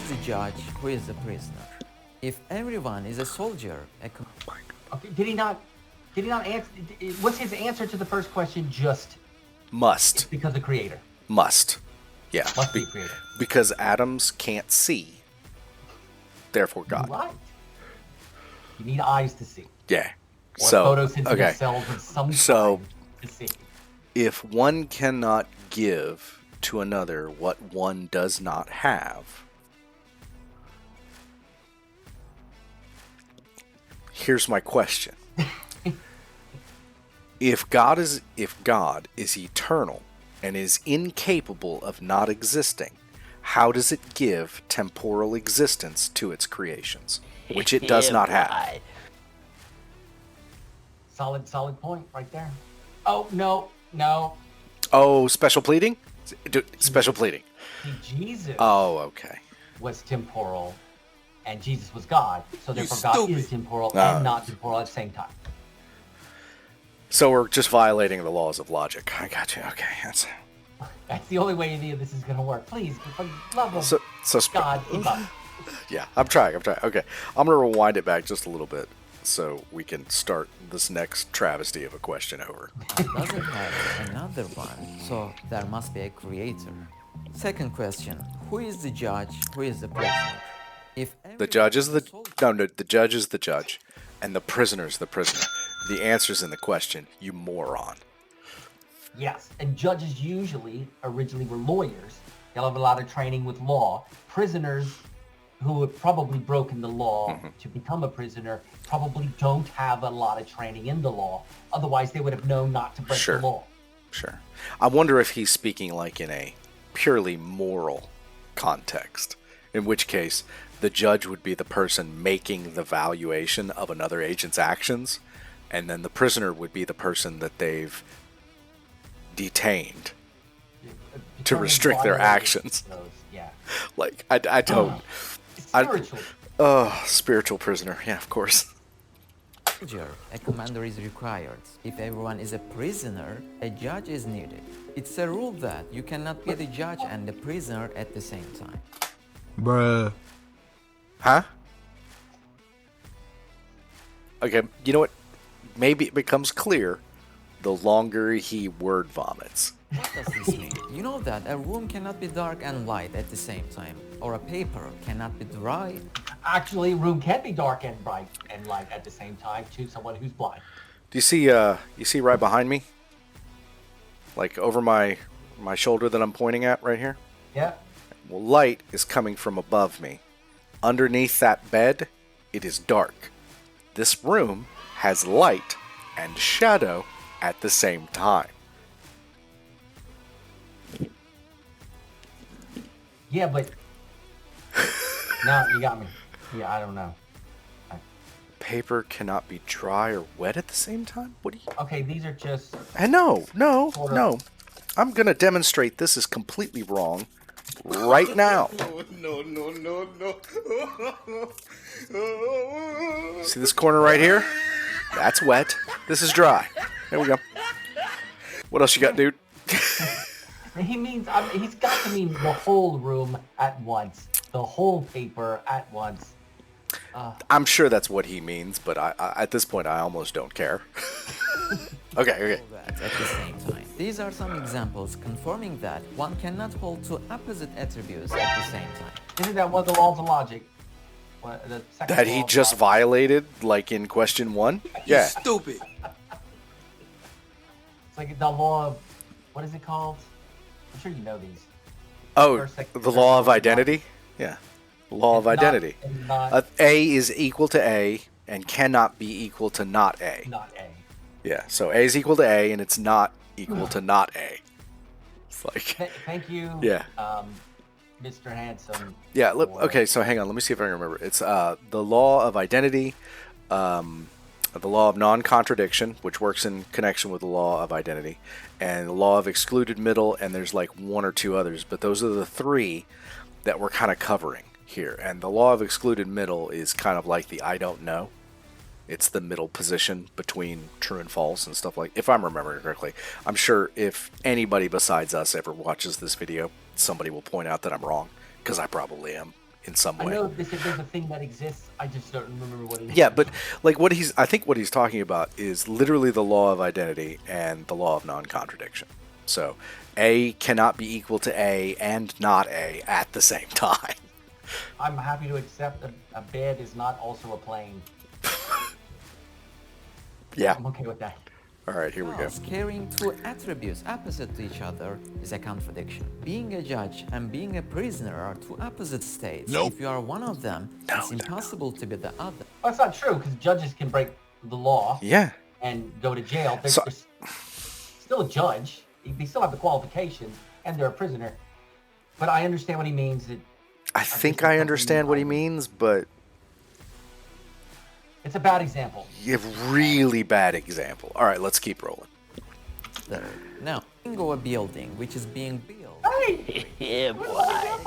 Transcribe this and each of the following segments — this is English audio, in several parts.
the judge? Who is the prisoner? If everyone is a soldier, Okay, did he not answer? What's his answer to the first question? Just Must. because the creator. Must. Yeah. Must be creator. Because atoms can't see. Therefore, God. You're right. You need eyes to see. Yeah. Or So, photosynthetic okay. cells of some So, kind to see. if one cannot give to another what one does not have, here's my question. If God is eternal and is incapable of not existing, how does it give temporal existence to its creations, which it does not have? Solid point right there. Oh, no. Oh, special pleading? Special pleading. See, Jesus Oh, okay. was temporal, and Jesus was God, so therefore God stupid. is temporal and not temporal at the same time. So we're just violating the laws of logic. I got you. Okay, That's the only way any of this is going to work. Please, for the love of so God, keep up. yeah, I'm trying. Okay, I'm gonna rewind it back just a little bit so we can start this next travesty of a question over. doesn't have another one, so there must be a creator. Second question, who is the judge? Who is the prisoner? If The judge is the the judge is the judge, and the prisoner is the prisoner. The answer's in the question, you moron. Yes, and judges usually originally were lawyers. They'll have a lot of training with law. Prisoners who have probably broken the law to become a prisoner probably don't have a lot of training in the law. Otherwise, they would have known not to break the law. Sure. I wonder if he's speaking like in a purely moral context, in which case the judge would be the person making the valuation of another agent's actions, and then the prisoner would be the person that they've detained to restrict their actions. Yeah. Like, I don't... Spiritual. Spiritual prisoner. Yeah, of course. soldier, a commander is required. If everyone is a prisoner, a judge is needed. It's a rule that you cannot be the judge and the prisoner at the same time. Bruh. Huh? Okay, you know what? Maybe it becomes clear the longer he word vomits. What does this mean? You know that a room cannot be dark and light at the same time, or a paper cannot be dry. Actually, a room can be dark and bright and light at the same time to someone who's blind. Do you see right behind me? Like over my shoulder that I'm pointing at right here? Yeah. Well, light is coming from above me. Underneath that bed, it is dark. This room has light and shadow at the same time. Yeah, but no, you got me. Yeah, I don't know. Paper cannot be dry or wet at the same time? What do you... Okay, these are just... And no. Hold on. I'm going to demonstrate this is completely wrong right now. No. See this corner right here? That's wet. This is dry. There we go. What else you got, dude? He means, he's got to mean the whole room at once. The whole paper at once. I'm sure that's what he means, but I at this point, I almost don't care. Okay. At the same time. These are some examples confirming that one cannot hold two opposite attributes at the same time. Isn't that one of the laws of logic? The second That law he of just logic. violated, like in question 1? Yeah. Stupid. It's like the law of... What is it called? I'm sure you know these. Oh, First, second, the third, law of fourth, identity? Yeah. Law of It's not- identity. it's not- A is equal to A and cannot be equal to not A. Not A. Yeah, so A is equal to A and it's not equal to not A. It's like... Thank you, Yeah. Mr. Handsome. Yeah, for- okay, so hang on. Let me see if I can remember. It's the law of identity, the law of non-contradiction, which works in connection with the law of identity, and the law of excluded middle, and there's like one or two others, but those are the three that we're kind of covering here. And the law of excluded middle is kind of like the I don't know. It's the middle position between true and false and stuff like, if I'm remembering correctly. I'm sure if anybody besides us ever watches this video, somebody will point out that I'm wrong, because I probably am in some I way. know there's a thing that exists. I just don't remember what it is. Yeah, but like I think what he's talking about is literally the law of identity and the law of non-contradiction. So A cannot be equal to A and not A at the same time. I'm happy to accept that a bed is not also a plane. Yeah. I'm okay with that. All right, here we go. Thus, carrying two attributes opposite to each other is a contradiction. Being a judge and being a prisoner are two opposite states. If you are one of them, it's impossible to be the other. Well, that's not true, because judges can break the law Yeah. and go to jail. They're So- still a judge. They still have the qualifications, and they're a prisoner. But I understand what he means. That I think I understand what he means, but it's a bad example. you have really bad example. All right, let's keep rolling. Now, bingo a building which is being built. Hey! Yeah, boy.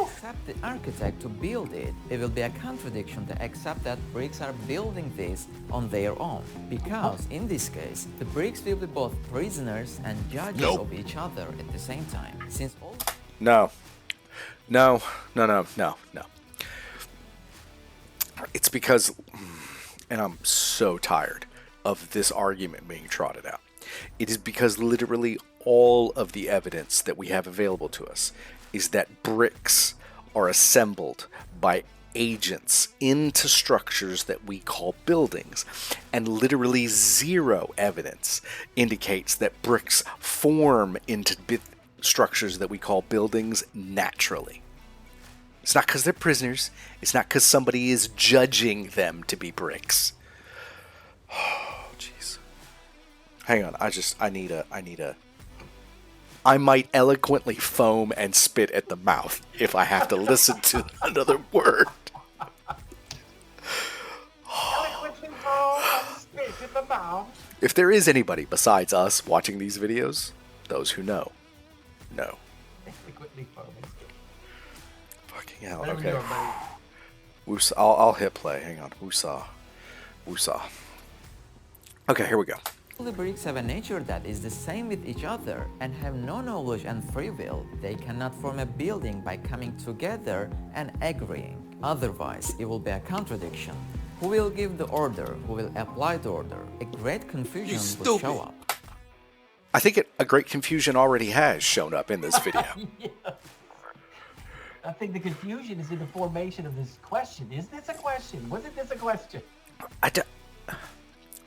Accept the architect to build it. It will be a contradiction to accept that bricks are building this on their own. Because in this case, the bricks will be both prisoners and judges of each other at the same time. Since all No. No. It's because, and I'm so tired of this argument being trotted out. It is because literally all of the evidence that we have available to us is that bricks are assembled by agents into structures that we call buildings, and literally zero evidence indicates that bricks form into structures that we call buildings naturally. It's not because they're prisoners. It's not because somebody is judging them to be bricks. Oh, jeez. Hang on. I might eloquently foam and spit at the mouth if I have to listen to another word. If there is anybody besides us watching these videos, those who know. Fucking hell. Okay. I'll hit play. Hang on. Woosah. Okay, here we go. the bricks have a nature that is the same with each other and have no knowledge and free will, they cannot form a building by coming together and agreeing. Otherwise, it will be a contradiction. Who will give the order? Who will apply the order? A great confusion would show up. I think a great confusion already has shown up in this video. Yeah. I think the confusion is in the formation of this question. Is this a question? Wasn't this a question? I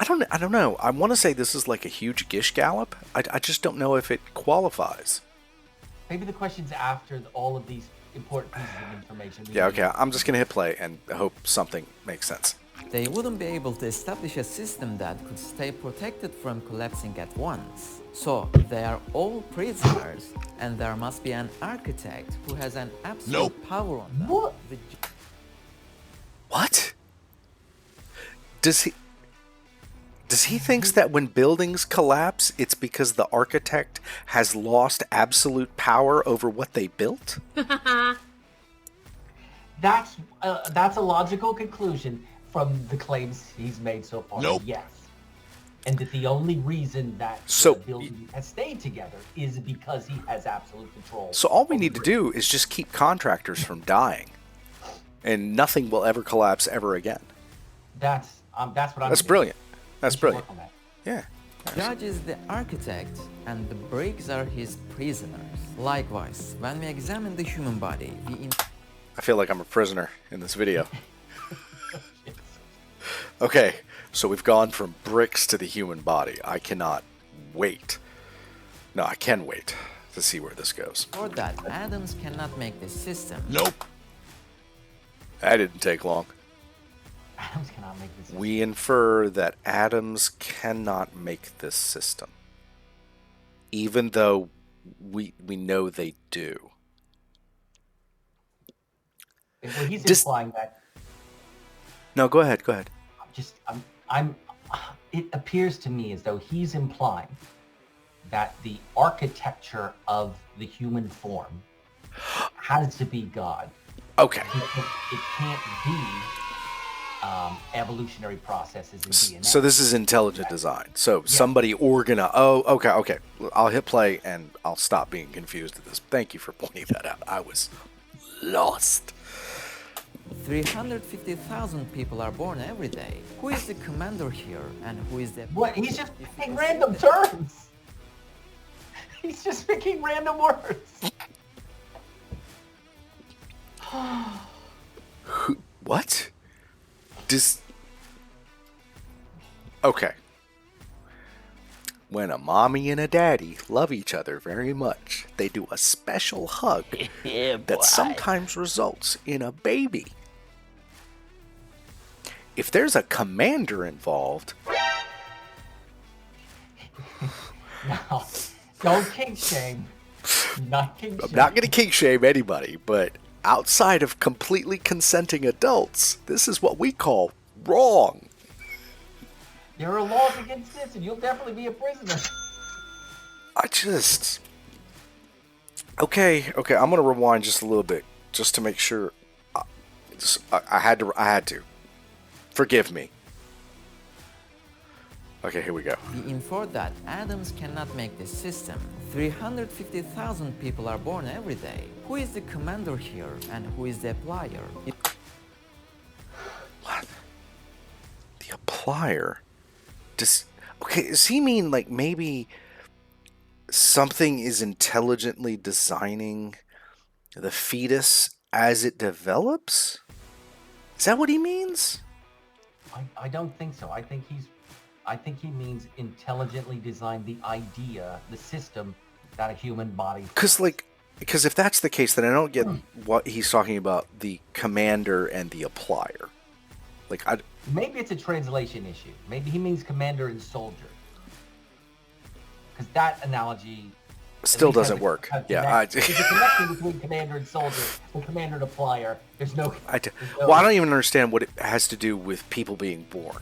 don't know. I want to say this is like a huge gish gallop. I just don't know if it qualifies. Maybe the question's after all of these important pieces of information. Yeah, okay. I'm just going to hit play and hope something makes sense. They wouldn't be able to establish a system that could stay protected from collapsing at once. So they are all prisoners, and there must be an architect who has an absolute power on them. What? What? Does he thinks that when buildings collapse, it's because the architect has lost absolute power over what they built? That's a logical conclusion from the claims he's made so far. Nope. Yes. And that the only reason that the building has stayed together is because he has absolute control. So all we need to do is just keep contractors from dying, and nothing will ever collapse ever again. That's what I'm. That's doing. brilliant. That's brilliant. Work on that. Yeah. Judge is the architect, and the bricks are his prisoners. Likewise, when we examine the human body, I feel like I'm a prisoner in this video. Okay, so we've gone from bricks to the human body. I cannot wait. No, I can wait to see where this goes. for that, atoms cannot make this system. Nope. That didn't take long. Atoms cannot make this. We infer that atoms cannot make this system, even though we know they do. Well, he's implying that. No, go ahead. It appears to me as though he's implying that the architecture of the human form has to be God. Okay. It can't be evolutionary processes in DNA. So this is intelligent design. So somebody organized. Oh, okay. I'll hit play and I'll stop being confused at this. Thank you for pointing that out. I was lost. 350,000 people are born every day. Who is the commander here and who is the... What? He's just picking random terms. He's just picking random words. What? Okay. When a mommy and a daddy love each other very much, they do a special hug that sometimes results in a baby. If there's a commander involved... Now, don't kink shame. Not kink shame. I'm not going to kink shame anybody, but outside of completely consenting adults, this is what we call wrong. There are laws against this, and you'll definitely be a prisoner. Okay, I'm going to rewind just a little bit, just to make sure. I had to. Forgive me. Okay, here we go. We infer that atoms cannot make this system. 350,000 people are born every day. Who is the commander here and who is the applier? What? The applier? Does he mean like maybe something is intelligently designing the fetus as it develops? Is that what he means? I don't think so. I think he means intelligently design the idea, the system that a human body. Because if that's the case, then I don't get what he's talking about, the commander and the applier. Maybe it's a translation issue. Maybe he means commander and soldier. Because that analogy still doesn't work. Yeah, there's a connection between commander and soldier and commander and applier. There's no. I don't even understand what it has to do with people being born.